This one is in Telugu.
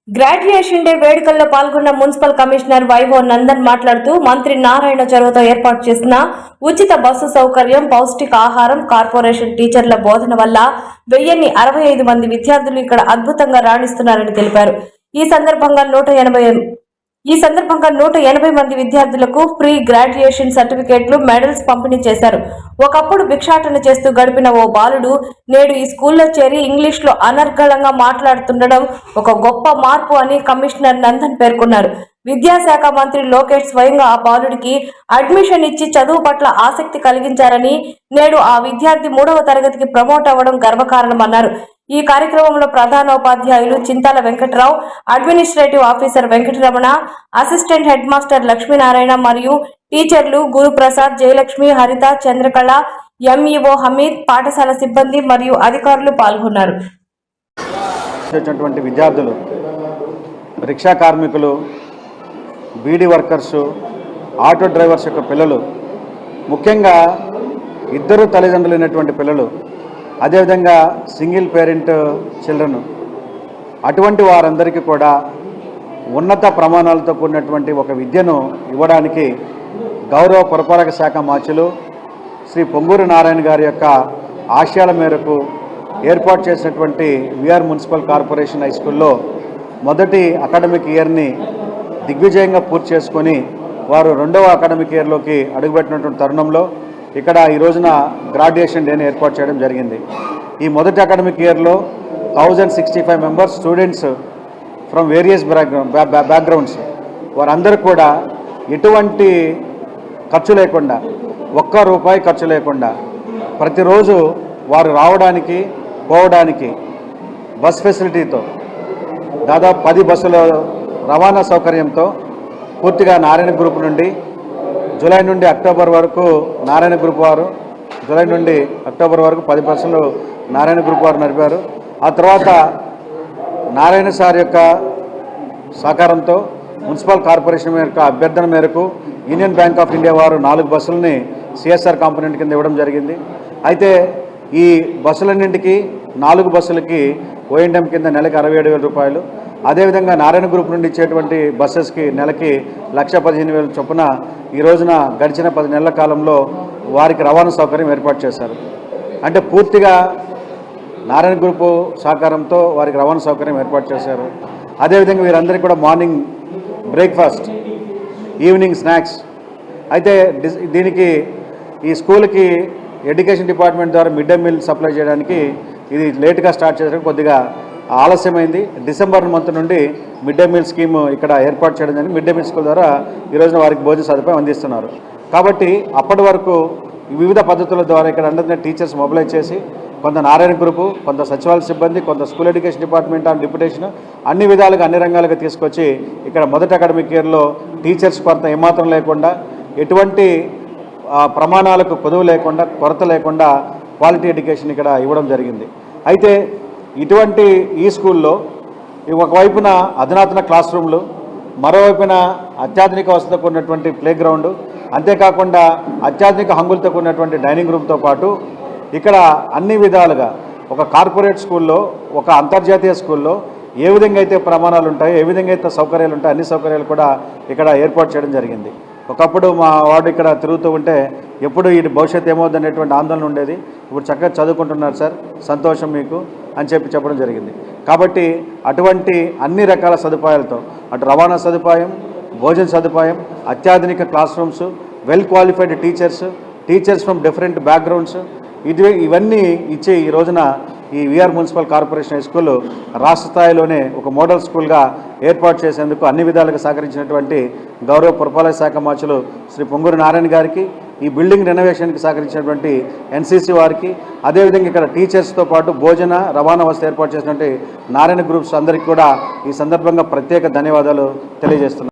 గ్రాడ్యుయేషన్ డే వేడుకల్లో పాల్గొన్న మున్సిపల్ కమిషనర్ వైవో నందన్ మాట్లాడుతూ మంత్రి నారాయణ చొరవతో ఏర్పాటు చేసిన ఉచిత బస్సు సౌకర్యం, పౌష్టిక ఆహారం, కార్పొరేషన్ టీచర్ల బోధన వల్ల 1065 మంది విద్యార్థులు ఇక్కడ అద్భుతంగా రాణిస్తున్నారని తెలిపారు. ఈ సందర్భంగా 180 మంది విద్యార్థులకు ఫ్రీ గ్రాడ్యుయేషన్ సర్టిఫికేట్లు, మెడల్స్ పంపిణీ చేశారు. ఒకప్పుడు భిక్షాటన చేస్తూ గడిపిన ఓ బాలుడు నేడు ఈ స్కూల్లో చేరి ఇంగ్లీష్లో అనర్గళంగా మాట్లాడుతుండడం ఒక గొప్ప మార్పు అని కమిషనర్ నందన్ పేర్కొన్నారు. విద్యాశాఖ మంత్రి లోకేష్ స్వయంగా ఆ బాలుడికి అడ్మిషన్ ఇచ్చి చదువు పట్ల ఆసక్తి కలిగించారని, నేడు ఆ విద్యార్థి 3వ తరగతికి ప్రమోట్ అవ్వడం గర్వకారణమన్నారు. ఈ కార్యక్రమంలో ప్రధానోపాధ్యాయులు Chintala Venkatrao, administrative officer Venkataramana, assistant head master Lakshminarayana మరియు టీచర్లు గురుప్రసాద్, జయలక్ష్మి, హరిత, చంద్రకళ, ఎంఈఓ హమీద్, పాఠశాల సిబ్బంది మరియు అధికారులు పాల్గొన్నారు. విద్యార్థులు, రిక్షా కార్మికులు, బీడీ వర్కర్సు, ఆటో డ్రైవర్స్ యొక్క పిల్లలు, ముఖ్యంగా ఇద్దరు తల్లిదండ్రులైనటువంటి పిల్లలు, అదేవిధంగా సింగిల్ పేరెంట్ చిల్డ్రన్, అటువంటి వారందరికీ కూడా ఉన్నత ప్రమాణాలతో కూడినటువంటి ఒక విద్యను ఇవ్వడానికి గౌరవ పురపాలక శాఖ మంత్రులు శ్రీ పొంగూరు నారాయణ గారి యొక్క ఆశయాల మేరకు ఏర్పాటు చేసినటువంటి విఆర్ మున్సిపల్ కార్పొరేషన్ హై స్కూల్లో మొదటి అకాడమిక్ ఇయర్ని దిగ్విజయంగా పూర్తి చేసుకొని వారు 2వ అకాడమిక్ ఇయర్లోకి అడుగుపెట్టినటువంటి తరుణంలో ఇక్కడ ఈ రోజున గ్రాడ్యుయేషన్ డేని ఏర్పాటు చేయడం జరిగింది. ఈ మొదటి అకాడమిక్ ఇయర్లో 1065 members students from various backgrounds, వారందరూ కూడా ఎటువంటి ఖర్చు లేకుండా, ఒక్క రూపాయి ఖర్చు లేకుండా ప్రతిరోజు వారు రావడానికి పోవడానికి బస్ ఫెసిలిటీతో దాదాపు 10 బస్సుల రవాణా సౌకర్యంతో పూర్తిగా నారాయణ గ్రూప్ నుండి జూలై నుండి అక్టోబర్ వరకు నారాయణ గ్రూప్ వారు, జూలై నుండి అక్టోబర్ వరకు 10 బస్సులు నారాయణ గ్రూప్ వారు నడిపారు. ఆ తర్వాత నారాయణ సార్ యొక్క సహకారంతో మున్సిపల్ కార్పొరేషన్ యొక్క అభ్యర్థన మేరకు యూనియన్ బ్యాంక్ ఆఫ్ ఇండియా వారు 4 బస్సులని సిఎస్ఆర్ కాంపోనెంట్ కింద ఇవ్వడం జరిగింది. అయితే ఈ బస్సులన్నింటికి 4 బస్సులకి ఓఎండ్ఎం కింద నెలకి 67,000 రూపాయలు, అదేవిధంగా నారాయణ గ్రూప్ నుండి ఇచ్చేటువంటి బస్సెస్కి నెలకి 1,15,000 చొప్పున ఈ రోజున గడిచిన 10 నెలల కాలంలో వారికి రవాణా సౌకర్యం ఏర్పాటు చేశారు. అంటే పూర్తిగా నారాయణ గ్రూపు సహకారంతో వారికి రవాణా సౌకర్యం ఏర్పాటు చేశారు. అదేవిధంగా వీరందరికీ కూడా మార్నింగ్ బ్రేక్ఫాస్ట్, ఈవినింగ్ స్నాక్స్. అయితే దీనికి ఈ స్కూల్కి ఎడ్యుకేషన్ డిపార్ట్మెంట్ ద్వారా మిడ్ డే మీల్ సప్లై చేయడానికి ఇది లేట్గా స్టార్ట్ చేయడానికి కొద్దిగా ఆలస్యమైంది. డిసెంబర్ మంత్ నుండి మిడ్ డే మీల్ స్కీమ్ ఇక్కడ ఏర్పాటు చేయడం జరిగింది. మిడ్ డే మీల్ స్కూల్ ద్వారా ఈ రోజున వారికి భోజన సదుపాయం అందిస్తున్నారు. కాబట్టి అప్పటి వరకు వివిధ పద్ధతుల ద్వారా ఇక్కడ అందరినీ టీచర్స్ మొబిలైజ్ చేసి కొంత నారాయణ గ్రూపు, కొంత సచివాలయ సిబ్బంది, కొంత school education department on deputation అన్ని విధాలుగా అన్ని రంగాలుగా తీసుకొచ్చి ఇక్కడ మొదటి అకాడమిక్ ఇయర్లో టీచర్స్ కొరత ఏమాత్రం లేకుండా, ఎటువంటి ప్రమాణాలకు కొదువు లేకుండా, కొరత లేకుండా క్వాలిటీ ఎడ్యుకేషన్ ఇక్కడ ఇవ్వడం జరిగింది. అయితే ఇటువంటి ఈ స్కూల్లో ఒకవైపున అధునాతన క్లాస్ రూమ్లు, మరోవైపున అత్యాధునిక వసతితో కూడినటువంటి ప్లే గ్రౌండ్, అంతేకాకుండా అత్యాధునిక హంగులతో కూడినటువంటి డైనింగ్ రూమ్తో పాటు ఇక్కడ అన్ని విధాలుగా ఒక కార్పొరేట్ స్కూల్లో, ఒక అంతర్జాతీయ స్కూల్లో ఏ విధంగా అయితే ప్రమాణాలు ఉంటాయో, ఏ విధంగా అయితే సౌకర్యాలు ఉంటాయో అన్ని సౌకర్యాలు కూడా ఇక్కడ ఏర్పాటు చేయడం జరిగింది. ఒకప్పుడు మా వాడు ఇక్కడ తిరుగుతూ ఉంటే ఎప్పుడు ఈ భవిష్యత్తు ఏమవుద్ది అనేటువంటి ఆందోళన ఉండేది. ఇప్పుడు చక్కగా చదువుకుంటున్నారు సార్, సంతోషం మీకు అని చెప్పడం జరిగింది. కాబట్టి అటువంటి అన్ని రకాల సదుపాయాలతో, అటు రవాణా సదుపాయం, భోజన సదుపాయం, అత్యాధునిక class rooms, well qualified teachers from different backgrounds, ఇవన్నీ ఇచ్చే ఈ రోజున ఈ VR municipal corporation high school రాష్ట్ర స్థాయిలోనే ఒక మోడల్ స్కూల్గా ఏర్పాటు చేసేందుకు అన్ని విధాలుగా సహకరించినటువంటి గౌరవ పురపాలక శాఖ మంత్రులు శ్రీ పొంగూరు నారాయణ గారికి, ఈ బిల్డింగ్ రెనోవేషన్కి సహకరించినటువంటి ఎన్సీసీ వారికి, అదేవిధంగా ఇక్కడ టీచర్స్తో పాటు భోజన రవాణా వసతి ఏర్పాటు చేసినటువంటి నారాయణ గ్రూప్స్ అందరికీ కూడా ఈ సందర్భంగా ప్రత్యేక ధన్యవాదాలు తెలియజేస్తున్నాను.